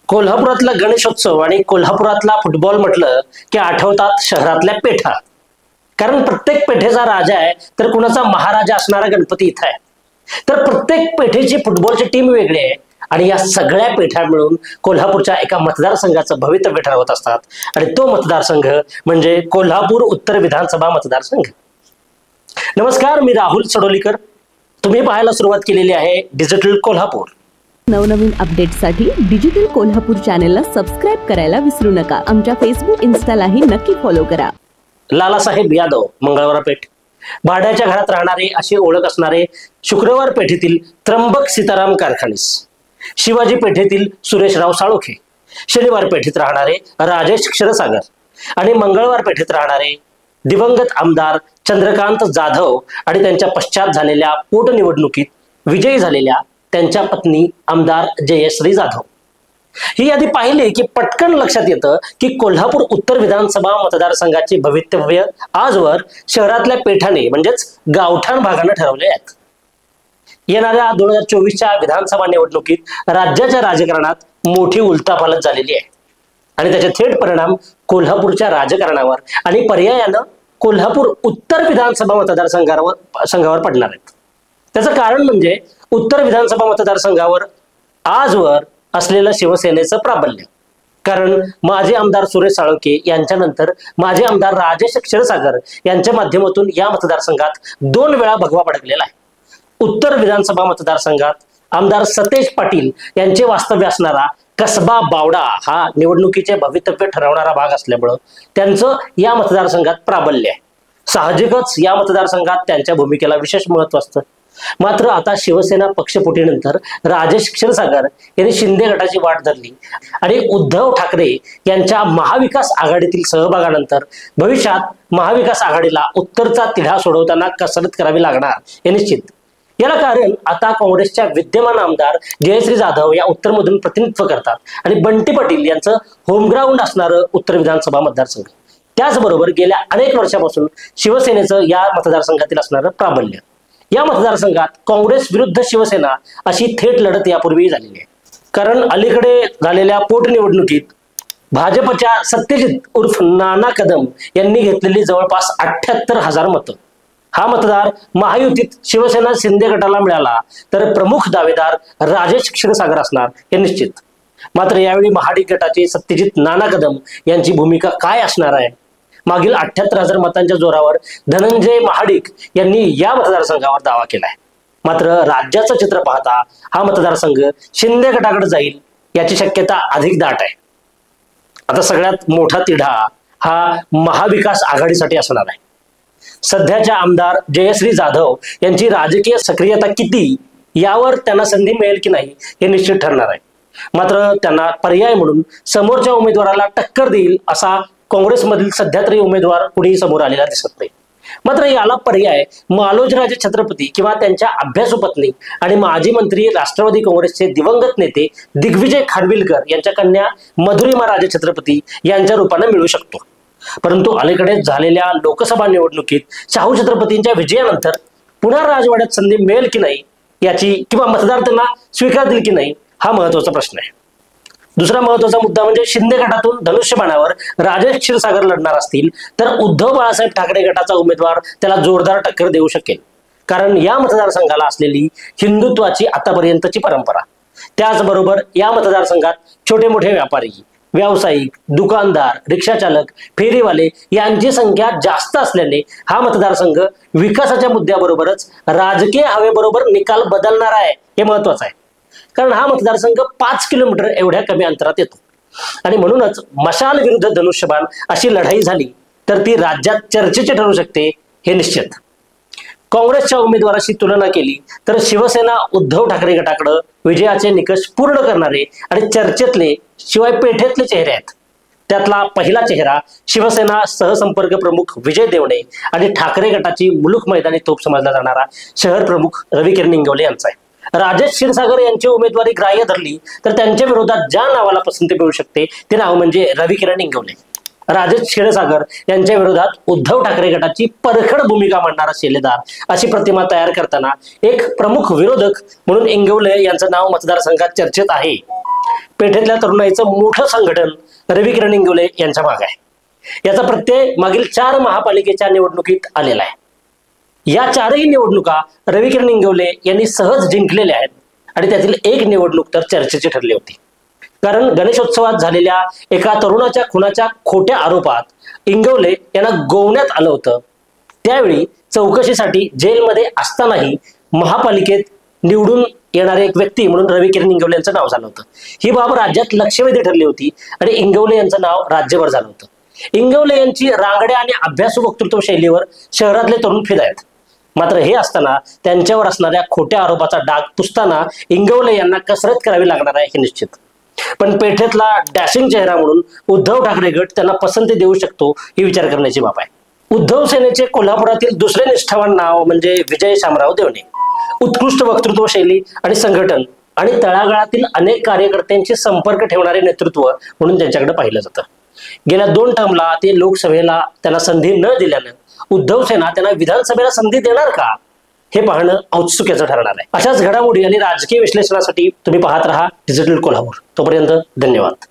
कोल्हापुरातला गणेशोत्सव आणि कोल्हापुरातला फुटबॉल म्हटलं की आठवतात शहरातल्या पेठा. कारण प्रत्येक पेठेचा राजा आहे तर कुणाचा महाराजा असणारा गणपती इथं आहे. तर प्रत्येक पेठेची फुटबॉलची टीम वेगळी आहे आणि या सगळ्या पेठा मिळून कोल्हापूरच्या एका मतदारसंघाचं भवितव्य ठरवत असतात. आणि तो मतदारसंघ म्हणजे कोल्हापूर उत्तर विधानसभा मतदारसंघ. नमस्कार, मी राहुल सडोलीकर. तुम्ही पाहायला सुरुवात केलेली आहे डिजिटल कोल्हापूर. नवनवीन अपडेट्ससाठी डिजिटल कोल्हापूर चॅनेलला सबस्क्राइब करायला विसरू नका. आमच्या फेसबुक इन्स्टालाही नक्की फॉलो करा. लालासाहेब यादव, मंगळवार पेठ. भाड्याच्या घरात राहणारे अशी ओळख असणारे शुक्रवार पेठेतील त्र्यंबक सीताराम कारखानीस, शिवाजी पेठेतील सुरेशराव साळोखे, शनिवार पेठेत राहणारे राजेश क्षीरसागर आणि मंगळवार पेठेत राहणारे दिवंगत आमदार चंद्रकांत जाधव आणि त्यांच्या पश्चात झालेल्या पोटनिवडणुकीत विजयी झालेल्या त्यांच्या पत्नी आमदार जयश्री जाधव. ही यादी पाहिली की पटकन लक्षात येतं की कोल्हापूर उत्तर विधानसभा मतदारसंघाचे भवितव्य आजवर शहरातल्या पेठाने म्हणजेच गावठाण भागाने ठरवले आहेत. येणाऱ्या 2024च्या विधानसभा निवडणुकीत राज्याच्या राजकारणात मोठी उलथापालथ झालेली आहे आणि त्याचे थेट परिणाम कोल्हापूरच्या राजकारणावर आणि पर्यायानं कोल्हापूर उत्तर विधानसभा मतदारसंघावर पडणार आहेत. त्याचं कारण म्हणजे उत्तर विधानसभा मतदारसंघावर आजवर असलेलं शिवसेनेचं प्राबल्य. कारण माजी आमदार सुरेश साळोखे यांच्यानंतर माजी आमदार राजेश क्षीरसागर यांच्या माध्यमातून या मतदारसंघात 2 वेळा भगवा फडकलेला आहे. उत्तर विधानसभा मतदारसंघात आमदार सतेज पाटील यांचे वास्तव्य असणारा कसबा बावडा हा निवडणुकीचे भवितव्य ठरवणारा भाग असल्यामुळं त्यांचं या मतदारसंघात प्राबल्य आहे. साहजिकच या मतदारसंघात त्यांच्या भूमिकेला विशेष महत्व असतं. मात्र आता शिवसेना पक्षफुटीनंतर राजेश क्षीरसागर यांनी शिंदे गटाची वाट धरली आणि उद्धव ठाकरे यांच्या महाविकास आघाडीतील सहभागानंतर भविष्यात महाविकास आघाडीला उत्तरचा तिढा सोडवताना कसरत करावी लागणार हे निश्चित. याला कारण आता काँग्रेसच्या विद्यमान आमदार जयश्री जाधव या उत्तरमधून प्रतिनिधित्व करतात आणि बंटी पाटील यांचं होमग्राऊंड असणारं उत्तर विधानसभा मतदारसंघ. त्याचबरोबर गेल्या अनेक वर्षापासून शिवसेनेचं या मतदारसंघातील असणारं प्राबल्य. या मतदारसंघात काँग्रेस विरुद्ध शिवसेना अशी थेट लढत यापूर्वी झालेली आहे. कारण अलीकडे झालेल्या पोटनिवडणुकीत भाजपच्या सत्यजित उर्फ नाना कदम यांनी घेतलेली जवळपास 78,000 मतं. हा मतदार महायुतीत शिवसेना शिंदे गटाला मिळाला तर प्रमुख दावेदार राजेश क्षीरसागर असणार हे निश्चित. मात्र यावेळी महाडिक गटाचे सत्यजित नाना कदम यांची भूमिका काय असणार आहे? मागील 78,000 मतांच्या जोरावर धनंजय महाडिक यांनी या मतदारसंघावर दावा केलाय. मात्र राज्याचं चित्र पाहता हा मतदारसंघ शिंदे गटाकडे जाईल याची शक्यता अधिक दाट आहे. आता सगळ्यात मोठा तिढा हा महाविकास आघाडीसाठी असणार आहे. सध्याच्या आमदार जयश्री जाधव यांची राजकीय सक्रियता किती यावर त्यांना संधी मिळेल की नाही हे निश्चित ठरणार आहे. मात्र त्यांना पर्याय म्हणून समोरच्या उमेदवाराला टक्कर देईल असा काँग्रेसमधील सध्या तरी उमेदवार कुणीही समोर आलेला दिसत नाही. मात्र याला पर्याय मालोजीराजे छत्रपती किंवा त्यांच्या अभ्यासू पत्नी आणि माजी मंत्री राष्ट्रवादी काँग्रेसचे दिवंगत नेते दिग्विजय खानविलकर यांच्या कन्या मधुरिमा राजे छत्रपती यांच्या रूपाने मिळू शकतो. परंतु अलीकडे झालेल्या लोकसभा निवडणुकीत शाहू छत्रपतींच्या विजयानंतर पुन्हा राजवाड्यात संधी मिळेल की नाही याची किंवा मतदार त्यांना स्वीकारतील की नाही हा महत्वाचा प्रश्न आहे. दुसरा महत्वाचा मुद्दा म्हणजे शिंदे गटातून धनुष्यबाणावर राजेश क्षीरसागर लढणार असतील तर उद्धव बाळासाहेब ठाकरे गटाचा उमेदवार त्याला जोरदार टक्कर देऊ शकेल. कारण या मतदारसंघाला असलेली हिंदुत्वाची आतापर्यंतची परंपरा, त्याचबरोबर या मतदारसंघात छोटे मोठे व्यापारी, व्यावसायिक, दुकानदार, रिक्षाचालक, फेरीवाले यांची संख्या जास्त असल्याने हा मतदारसंघ विकासाच्या मुद्द्याबरोबरच राजकीय हवेबरोबर निकाल बदलणार आहे हे महत्वाचं आहे. कारण हा मतदारसंघ 5 किलोमीटर एवढ्या कमी अंतरात येतो आणि म्हणूनच मशाल विरुद्ध धनुष्यबाण अशी लढाई झाली तर ती राज्यात चर्चेची ठरू शकते हे निश्चित. काँग्रेसच्या उमेदवाराशी तुलना केली तर शिवसेना उद्धव ठाकरे गटाकडे विजयाचे निकष पूर्ण करणारे आणि चर्चेतले शिवाय पेठेतले चेहरे आहेत. त्यातला पहिला चेहरा शिवसेना सहसंपर्क प्रमुख विजय देवणे आणि ठाकरे गटाची मुलूक मैदानी तोप समजला जाणारा शहर प्रमुख रविकिरण इंगवले यांचा आहे. राजेश क्षीरसागर यांची उमेदवारी ग्राह्य धरली तर त्यांच्या विरोधात ज्या नावाला पसंती मिळू शकते ते नाव म्हणजे रविकिरण इंगवले. राजेश क्षीरसागर यांच्या विरोधात उद्धव ठाकरे गटाची परखड भूमिका मांडणारा शिलेदार अशी प्रतिमा तयार करताना एक प्रमुख विरोधक म्हणून इंगवले यांचं नाव मतदारसंघात चर्चेत आहे. पेठेतल्या तरुणाईचं मोठं संघटन रविकिरण इंगवले यांच्या मागे आहे. याचा प्रत्यय मागील 4 महापालिकेच्या निवडणुकीत आलेला आहे. या 4ही निवडणुका रविकिरण इंगवले यांनी सहज जिंकलेल्या आहेत आणि त्यातील एक निवडणूक तर चर्चेची ठरली होती. कारण गणेशोत्सवात झालेल्या एका तरुणाच्या खुनाच्या खोट्या आरोपात इंगवले यांना गोवण्यात आलं होतं. त्यावेळी चौकशीसाठी जेलमध्ये असतानाही महापालिकेत निवडून येणारे एक व्यक्ती म्हणून रविकिरण इंगवले यांचं नाव झालं होतं. ही बाब राज्यात लक्षवेधी ठरली होती आणि इंगवले यांचं नाव राज्यभर झालं होतं. इंगवले यांची रांगड्या आणि अभ्यासू वक्तृत्व शैलीवर शहरातले तरुण फिदा आहेत. मात्र हे असताना त्यांच्यावर असणाऱ्या खोट्या आरोपाचा डाग पुसताना इंगवले यांना कसरत करावी लागणार आहे हे निश्चित. पण पेठेतला डॅशिंग चेहरा म्हणून उद्धव ठाकरे गट त्यांना पसंती देऊ शकतो ही विचार करण्याची बाब आहे. उद्धव सेनेचे कोल्हापुरातील दुसरे निष्ठावान नाव म्हणजे विजय शामराव देवणे. उत्कृष्ट वक्तृत्व शैली आणि संघटन आणि तळागाळातील अनेक कार्यकर्त्यांशी संपर्क ठेवणारे नेतृत्व म्हणून त्यांच्याकडे पाहिलं जातं. गेल्या 2 टर्मला ते लोकसभेला त्यांना संधी न दिल्यानं उद्धव सेना त्यांना विधानसभेला संधी देणार का हे पाहणं औत्सुक्याचं ठरणार आहे. अशाच घडामोडी आणि राजकीय विश्लेषणासाठी तुम्ही पाहत राहा डिजिटल कोल्हापूर. तोपर्यंत धन्यवाद.